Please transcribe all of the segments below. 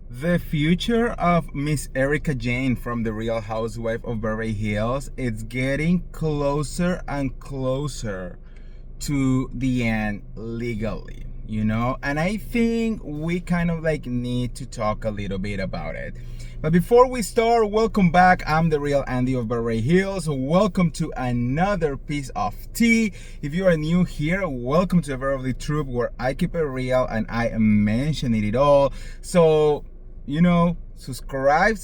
The future of Miss Erika Jayne from The Real Housewife of Beverly Hills, it's getting closer and closer to the end legally, and I think we kind of need to talk a little bit about it. But before we start, welcome back. I'm the real Andy of Beverly Hills. Welcome to another piece of tea. If you are new here, welcome to the Beverly Troop, where I keep it real and I mention it all. So subscribe,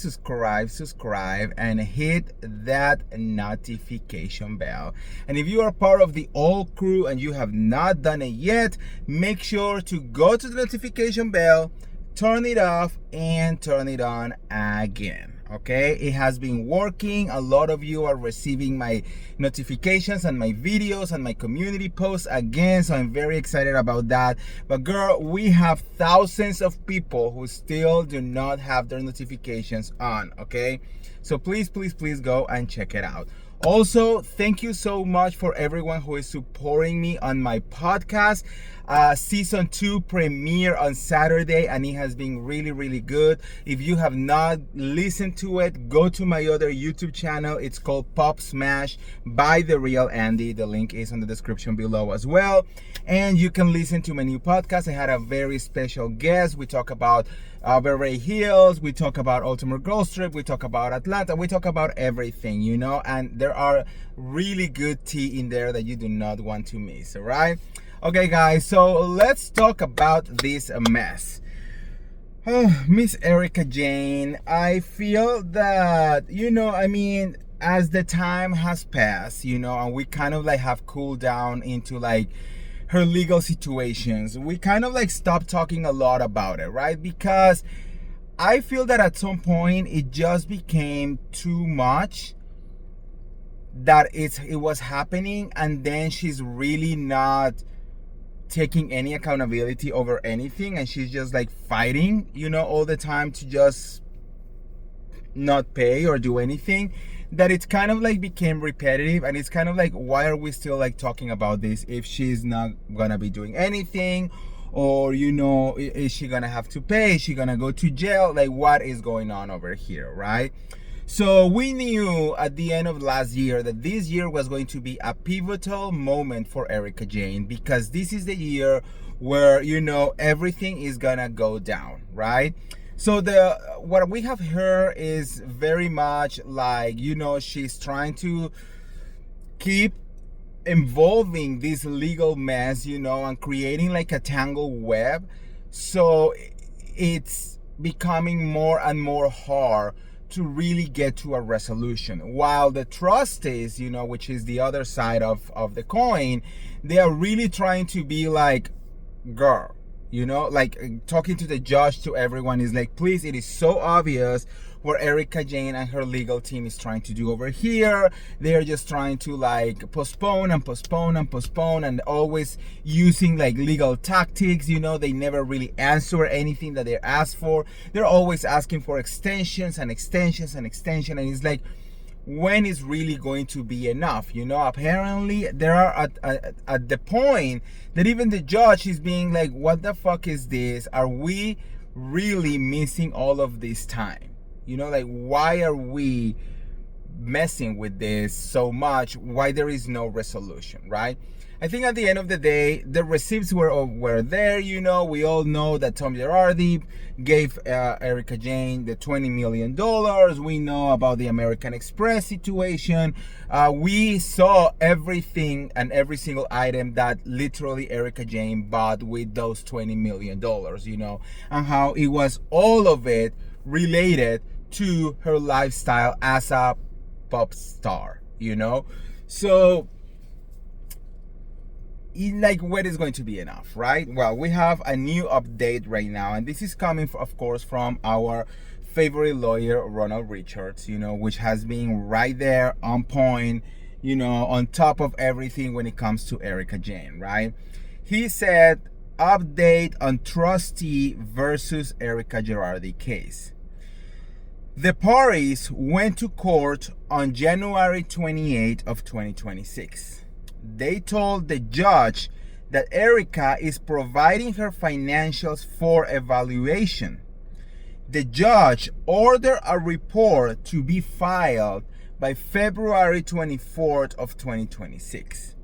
and hit that notification bell. And if you are part of the old crew and you have not done it yet, make sure to go to the notification bell, turn it off, and turn it on again. Okay, it has been working. A lot of you are receiving my notifications and my videos and my community posts again, so I'm very excited about that. But girl, we have thousands of people who still do not have their notifications on. Okay, so please go and check it out. Also, thank you so much for everyone who is supporting me on my podcast. Season 2 premiere on Saturday, and it has been really good. If you have not listened to it, go to my other YouTube channel. It's called Pop Smash by The Real Andy. The link is in the description below as well. And you can listen to my new podcast. I had a very special guest. We talk about Beverly Hills, we talk about Ultimate Girls Trip, we talk about Atlanta, we talk about everything, and there are really good tea in there that you do not want to miss. All right, okay guys, so let's talk about this mess. Miss Erika Jayne, I feel that as the time has passed, and we kind of have cooled down into her legal situations, we kind of stopped talking a lot about it, right? Because I feel that at some point it just became too much that it was happening, and then she's really not taking any accountability over anything, and she's just fighting all the time to just not pay or do anything, that it's kind of became repetitive. And it's kind of why are we still talking about this if she's not gonna be doing anything? Or is she gonna have to pay? Is she gonna go to jail? What is going on over here, right? So we knew at the end of last year that this year was going to be a pivotal moment for Erika Jayne, because this is the year where everything is gonna go down, right? So what we have heard is very much she's trying to keep involving this legal mess, and creating a tangled web. So it's becoming more and more hard to really get to a resolution. While the trustees, which is the other side of the coin, they are really trying to be girl, talking to the judge, to everyone, is please, it is so obvious what Erika Jayne and her legal team is trying to do over here. They are just trying to postpone and always using legal tactics. They never really answer anything that they're asked for. They're always asking for extensions and extensions and extension, and it's when is really going to be enough? Apparently there are at the point that even the judge is being what the fuck is this? Are we really missing all of this time? Why are we messing with this so much? Why there is no resolution, right? I think at the end of the day, the receipts were there. We all know that Tom Girardi gave Erika Jayne the $20 million. We know about the American Express situation. We saw everything and every single item that literally Erika Jayne bought with those $20 million, and how it was all of it related to her lifestyle as a pop star, So what is going to be enough, right? Well, we have a new update right now, and this is coming of course from our favorite lawyer, Ronald Richards, which has been right there on point, on top of everything when it comes to Erika Jayne, right? He said, update on trustee versus Erika Girardi case. The parties went to court on January 28 of 2026. They told the judge that Erika is providing her financials for evaluation. The judge ordered a report to be filed by February 24th of 2026.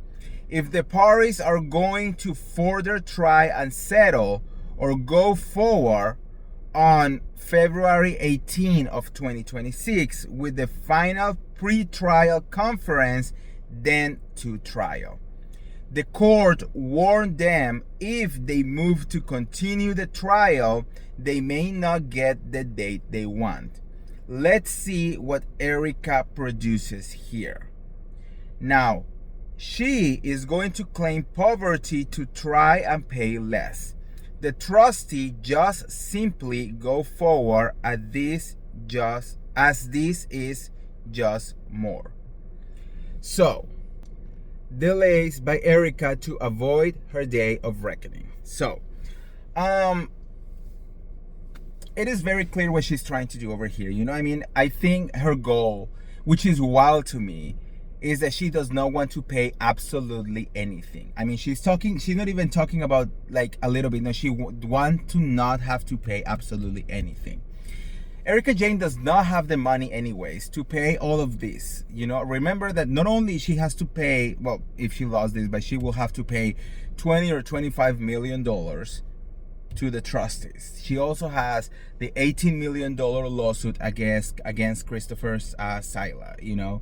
If the parties are going to further try and settle or go forward on February 18 of 2026 with the final pre-trial conference, then to trial. The court warned them if they move to continue the trial, they may not get the date they want. Let's see what Erika produces here. Now, she is going to claim poverty to try and pay less. The trustee just simply go forward as this is just more. So, delays by Erika to avoid her day of reckoning. So, it is very clear what she's trying to do over here. You know what I mean? I think her goal, which is wild to me, is that she does not want to pay absolutely anything. I mean, she's not even talking about like a little bit. No, she wants to not have to pay absolutely anything. Erika Jayne does not have the money anyways to pay all of this. You know, remember that not only she has to pay, well, if she lost this, but she will have to pay $20 or $25 million to the trustees. She also has the $18 million lawsuit against Christopher Sila, you know,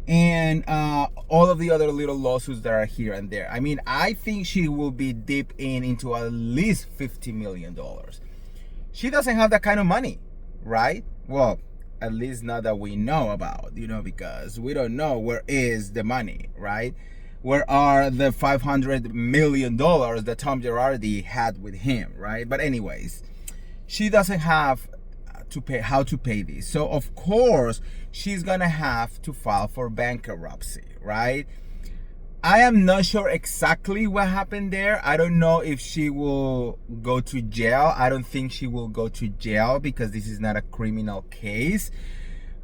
and all of the other little lawsuits that are here and there. I mean, I think she will be deep into at least $50 million. She doesn't have that kind of money, right? Well, at least not that we know about, you know, because we don't know where is the money, right? Where are the $500 million that Tom Girardi had with him, right? But anyways, she doesn't have to pay how to pay this. So of course, she's gonna have to file for bankruptcy, right? I am not sure exactly what happened there. I don't know if she will go to jail. I don't think she will go to jail because this is not a criminal case.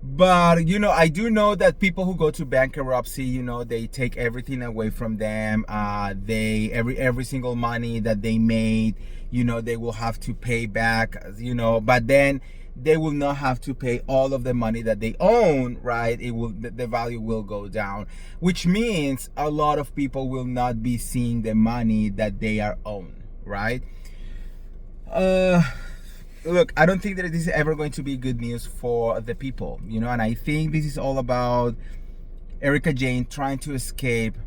But, you know, I do know that people who go to bankruptcy, you know, they take everything away from them. Every single money that they made, you know, they will have to pay back, you know, but then they will not have to pay all of the money that they own, right? The value will go down, which means a lot of people will not be seeing the money that they are own, right? Look, I don't think that this is ever going to be good news for the people, you know, and I think this is all about Erika Jayne trying to escape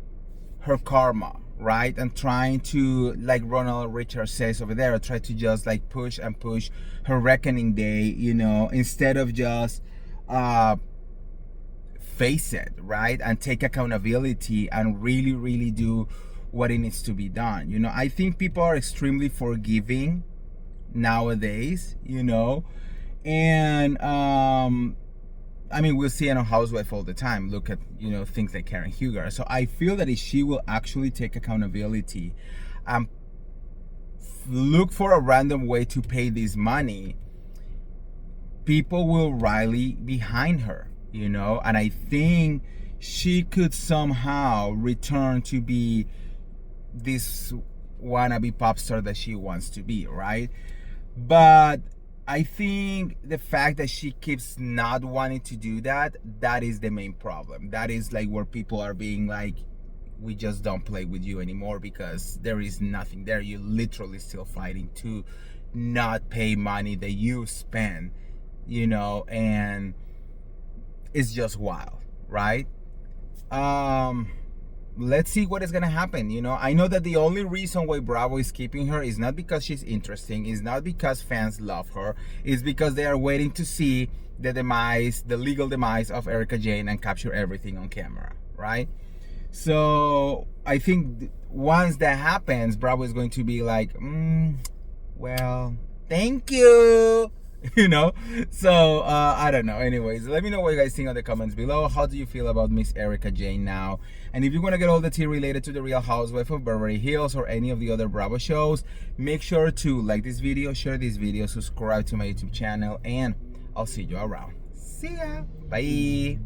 her karma, right? And trying to, like Ronald Richards says over there, try to just like push and push her reckoning day, you know, instead of just face it, right? And take accountability and really, really do what it needs to be done. You know, I think people are extremely forgiving nowadays, you know, and I mean, we'll see it on Housewife all the time. Look at, you know, things like Karen Huger. So I feel that if she will actually take accountability and look for a random way to pay this money, people will rally behind her, you know, and I think she could somehow return to be this wannabe pop star that she wants to be, right? But I think the fact that she keeps not wanting to do that, that is the main problem. That is like where people are being like, we just don't play with you anymore because there is nothing there. You're literally still fighting to not pay money that you spend, you know, and it's just wild, right? Let's see what is gonna happen. You know, I know that the only reason why Bravo is keeping her is not because she's interesting, is not because fans love her, is because they are waiting to see the legal demise of Erika Jayne and capture everything on camera, right? So I think once that happens, Bravo is going to be like, well, thank you. You know, so I don't know. Anyways, let me know what you guys think on the comments below. How do you feel about Miss Erika Jayne now? And if you want to get all the tea related to the Real Housewife of Beverly Hills or any of the other Bravo shows, make sure to like this video, share this video, subscribe to my YouTube channel, and I'll see you around. See ya. Bye.